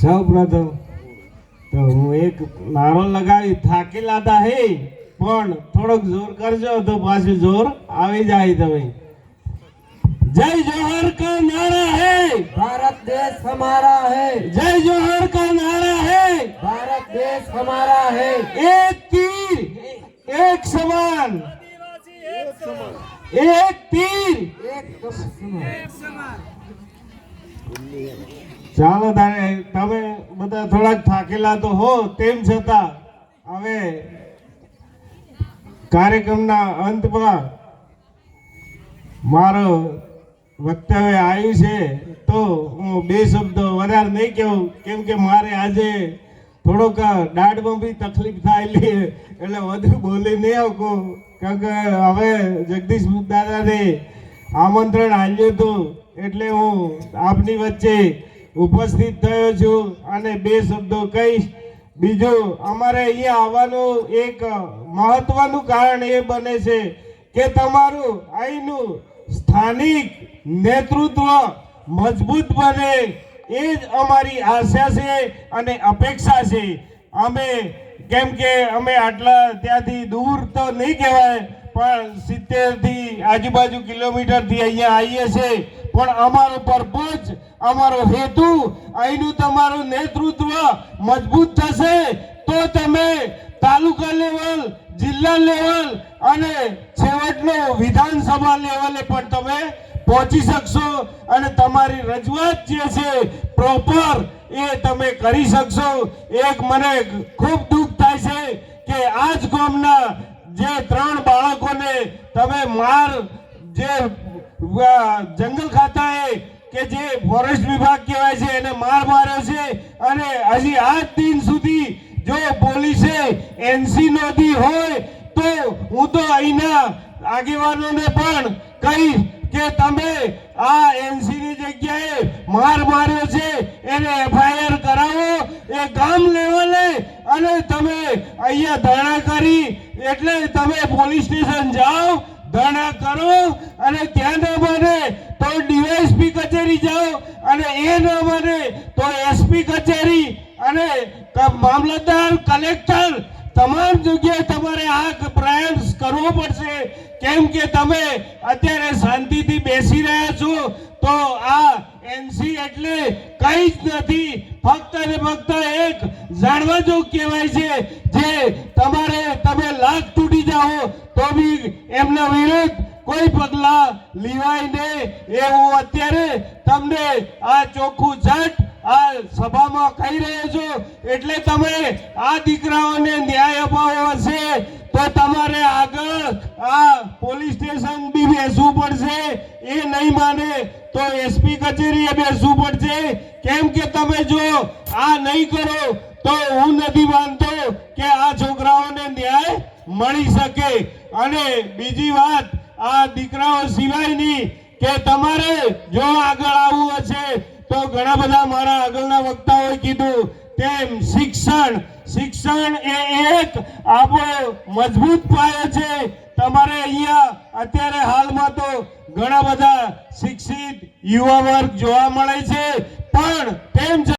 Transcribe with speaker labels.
Speaker 1: સૌ પ્રથમ તો હું એક નારો લગાવી થાકેલા હતા હે પણ થોડોક જોર કરજો તો પાછું જોર આવી જાય તમે जय जोहर का नारा है
Speaker 2: भारत देश हमारा है।
Speaker 1: जय जोहर का नारा है
Speaker 2: भारत देश हमारा है।
Speaker 1: एक तीर एक समान एक तीर
Speaker 2: एक समान।
Speaker 1: ચાલો તારે તમે બધા થોડાક થાકેલા તો હો તેમ છતાં હવે કાર્યક્રમના અંતમાં મારો વક્તવ્ય આવ્યું છે તો હું બે શબ્દો વધારે નહીં કહું કેમ કે મારે આજે થોડોક દાઢમાં બી તકલીફ થાયેલી એટલે વધુ બોલી નહીં આવતું કારણ કે હવે જગદીશ દાદાને આમંત્રણ આપ્યું હતું એટલે હું આપની વચ્ચે ઉપસ્થિત થયો છું અને બે શબ્દો કહીશ। બીજું અમારે અહીંયા આવવાનું એક મહત્વનું કારણ એ બને છે કે તમારું અહીંનું સ્થાનિક નેતૃત્વ મજબૂત બને એ જ અમારી આશા છે અને અપેક્ષા છે। અમે કેમ કે અમે આટલા ત્યાંથી દૂર તો નહીં કહેવાય પણ 70 થી આજુબાજુ કિલોમીટરથી અહીંયા આવીએ છીએ પણ અમારો પર્પોઝ અમારો હેતુ અહીંનું તમારું નેતૃત્વ મજબૂત થશે તો તમે તાલુકા લેવલ જિલ્લા લેવલ અને છેવટનો વિધાનસભા લેવલે પણ તમે પહોંચી શકશો અને તમારી રજૂઆત જે છે પ્રોપર એ તમે કરી શકશો। એક મને ખૂબ દુઃખ થાય છે કે આજ ગામના જે 3 બાળકોને તમે માર જે જંગલ ખાતાએ કે જે ફોરેસ્ટ વિભાગ કહેવાય છે એને માર માર્યો છે અને હજી આજ દિન સુધી જો પોલીસે એનસી નોંધી હોય તો હું તો અહીંના આગેવાનોને પણ કહીશ કે તમે આ એનસી ની જગ્યાએ માર માર્યો છે એને એફઆઈઆર કરાવો એ ગામ લેવલે અને તમે અહીંયા ધરણા કરી એટલે તમે પોલીસ સ્ટેશન જાઓ ધરણા કરો અને ત્યાં ન બને તો ડીવાયએસપી કચેરી જાઓ અને એ ન બને તો એસપી કચેરી અને મામલતદાર કલેક્ટર તમામ જગ્યાએ તમારે આ પ્રયાસ કરવો પડશે કેમ કે તમે અત્યારે શાંતિથી બેસી રહ્યા છો તો આ એનસી એટલે કંઈ જ નથી ફક્ત ને ફક્ત એક જાણવા જોગ કહેવાય છે જે તમારે તમે લાખ તૂટી જાઓ તો બી એમના વિરુદ્ધ કોઈ પગલા લેવાય નહીં એવું અત્યારે તમને આ ચોખ્ખું ઝટ આ સભામાં કહી રહ્યો છો એટલે તમે આ દીકરાઓને ન્યાય અપાવવો હશે તો તમારે આગળ આ પોલીસ સ્ટેશન બી બેસવું પડશે એ નહીં માને તો એસપી કચેરીએ બેસવું પડશે કેમ કે તમે જો આ નહીં કરો તો હું નથી માનતો કે આ છોકરાઓને ન્યાય મળી શકે। અને બીજી વાત આ દીકરાઓ સિવાયની કે તમારે જો આગળ આવવું હશે તો ઘણા બધા મારા આગળના વક્તાઓએ કીધું તેમ શિક્ષણ એ એક આપણો મજબૂત પાયો છે। તમારે અહીંયા અત્યારે હાલમાં તો ઘણા બધા શિક્ષિત યુવા વર્ગ જોવા મળે છે પણ તેમ